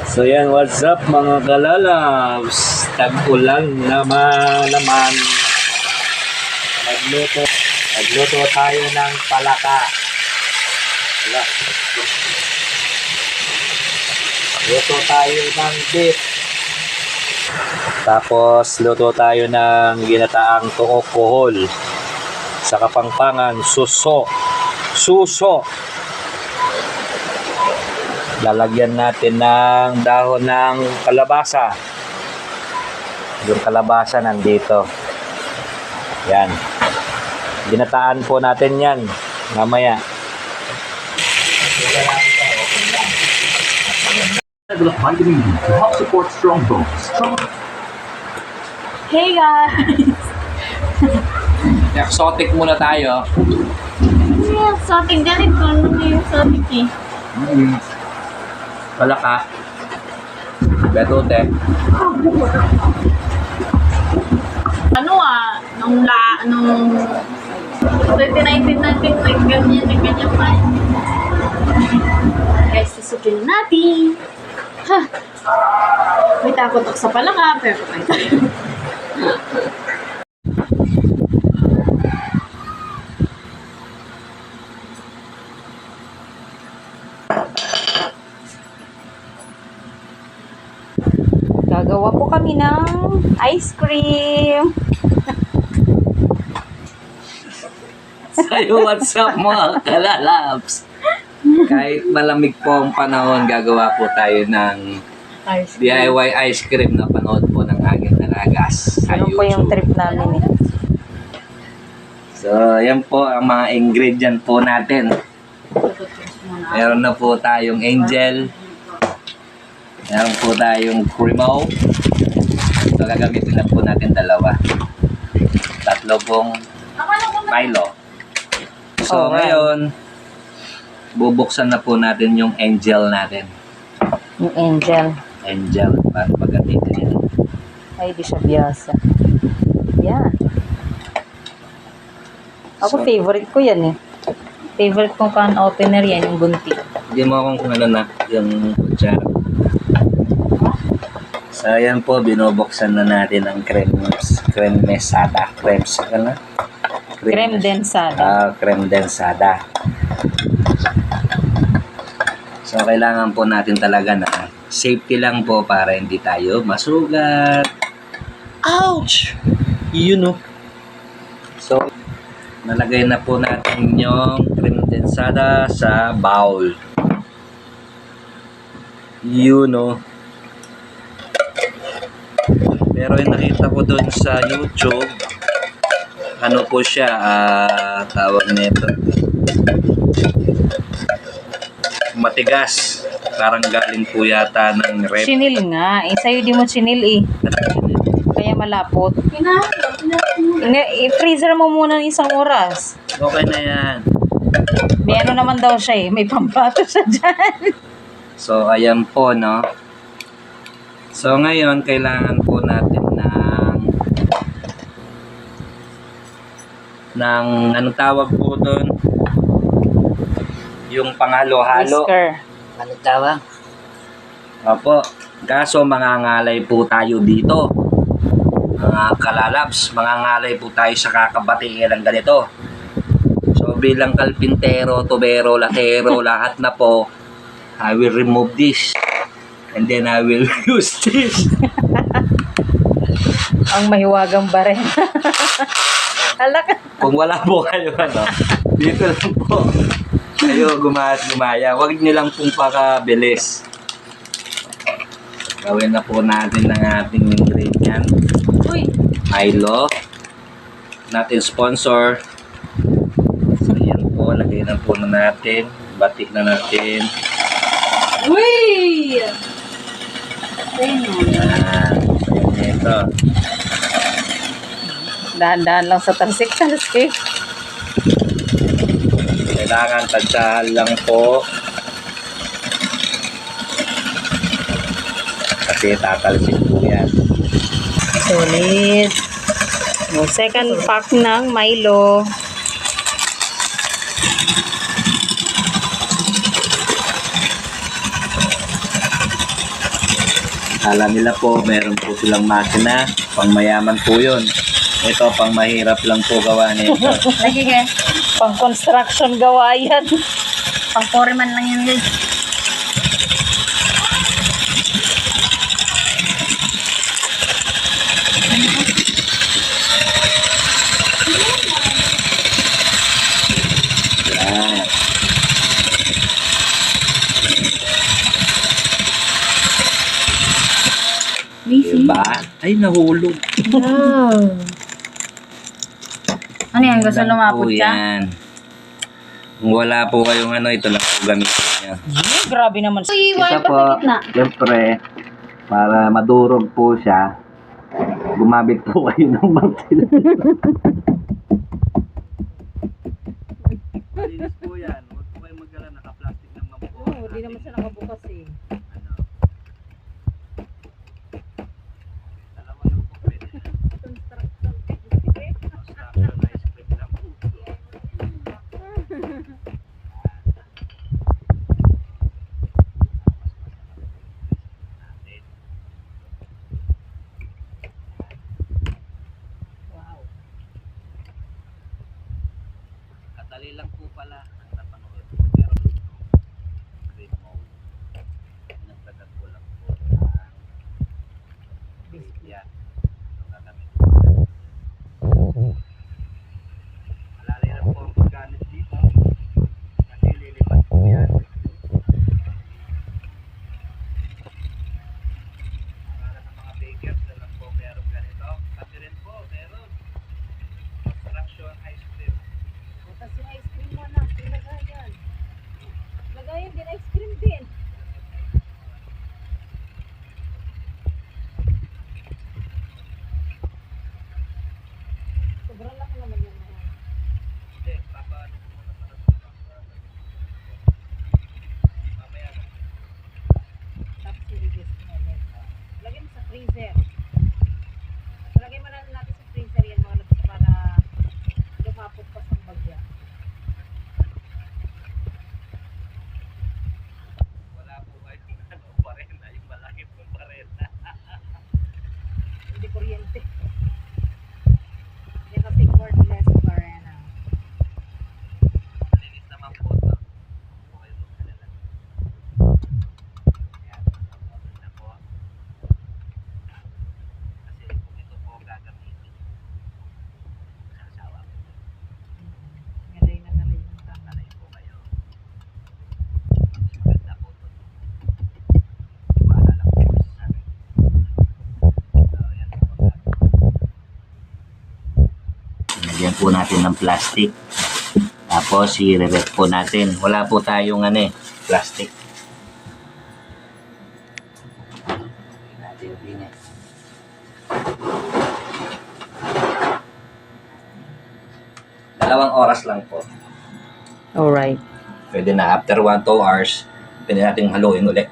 So yan, what's up mga kalalabs? Tag-ulan naman. Nagluto tayo ng palaka. Wala. Luto tayo ng beef. Tapos luto tayo ng ginataang tuok kohol. Sa Kapampangan, suso. Lalagyan natin ng dahon ng kalabasa. Yung kalabasa nandito. Yan. Ginataan po natin yan. Mamaya. Vitamin D to help support strong bones. Hey guys! Exotic muna tayo. Yeah, exotic ganito. Ano yung exotic eh? Palaka. Betote. Nung 2019 natin, ganyan pa. Guys, susukin natin. Ha! May takot ako sa palaka, pero kumain tayo. Gagawa po kami ng ice cream. Sayo, what's up mga kalalabs? Kahit malamig po ang panahon, gagawa po tayo ng DIY ice cream na panood po ng aking nalagas sa Ano po yung YouTube. trip namin eh. So, yan po ang mga ingredient po natin. Meron na po tayong angel. Meron po tayong cremo. So, gagamitin na po natin dalawa. Tatlo pong Milo. So, Alright. ngayon, bubuksan na po natin yung angel natin. Yung angel. Angel, para pagamitin yun. Ay, di siya biyasa. Yan. Ako So, favorite ko yan eh. Favorite kong can opener yan, yung bunti. hindi mo akong kung ano na, yung kutsara. So, ayan po, binubuksan na natin ang creme mesada. Creme densada. Creme densada. So, kailangan po natin talaga na safety lang po para hindi tayo masugat. Ouch! You know. So, nalagay na po natin yung creme densada sa bowl. You know. Pero yung nakita ko doon sa YouTube, ano po siya, tawag nito, matigas. Parang galing po yata ng rep. Chinil nga. Eh, sa'yo di mo chinil eh. Kaya malapot. I-freezer mo muna ng isang oras. Okay na yan. May ano naman daw siya eh. May pampato siya dyan. So, ayan po, no? So, ngayon, kailangan po natin ng anong tawag po doon? Yung panghalo-halo. Whisker. Ano tawag? Opo. Kaso, mangangalay po tayo dito. Mga kalalabs, mangangalay po tayo sa kakabatiin ng ganito. So, bilang kalpintero, tubero, latero, lahat na po, I will remove this. And then I will use this. Ang mahiwagang bareng. Alak. Kung wala po kayo, dito lang po. Kayo gumaya. Huwag nyo lang pong pakabilis. Gawin na po natin ng ating ingredient. Uy! Milo. Natin sponsor. So, yan po. Lagay na po na natin. Batik na natin. Uy! Yan. Ito. Dahan-dahan lang sa talsik-talsik. Kailangan tagsahan lang po. Kasi tatalsin po yan. Sulit. Yung second pack ng Milo. Akala nila po, meron po silang makina. Pang mayaman po yun. Ito, pang mahirap lang po gawa nito. Lagi ka. Pang construction gawa yan. Pang foreman lang yan guys. Yan. Diba? Ay, nahulog. Ano yan? Gusto Lang lumapot po ka? yan. Kung wala po kayong ano, ito lang po gamitin niya. Grabe naman. Uy, Isa wire pa po, sa gitna. siyempre, para madurog po siya, gumamit po kayo ng martil. Malinis po yan. Huwag po kayo magala, naka-plastic naman po. Hindi naman siya nakabukas eh. Dalawa lang po pwede. Construction ice cream lang po. Wow. Kadali lang po pala ang napanood ko. Pero green mode. Nagdagan ko lang po. Yan. Ito gagamit ko. Malalay lang po ang paggamit dito. Kasi lilipat po yan. Para sa mga bakers na lang po meron ganito. Kasi rin po meron. Construction ice cream. Bukas yung ice cream mo na. Lagayan. Lagayan din ice cream din. Sobrang laki naman yan. Hindi, papaano ko muna para sa mamaya na. Tapos i-reduce mo ulit. Lagay mo sa freezer. Lagay mo na natin sa freezer yan mga labs para lumapot pa sa bagya. Wala po kayong ano, parena, yung malaki pong parena. Hindi kuryente. Yan kasi cordless barena. Malinis naman po ito. Huwag po kayo magkalala. Ayan, okay na po. Kasi kung ito po gagamitin, sasawa po. Ngalay na ngalay yung tama. Tatalay po kayo. Maganda po ito. Bahala lang po kayo sa akin. So, ayan po. Lagyan po natin ng plastic. Tapos, i-rep po natin. Wala po tayong plastic. Natin din eh. Dalawang oras lang po. Alright. Pwede na after 1-2 hours, pwede natin haluin ulit.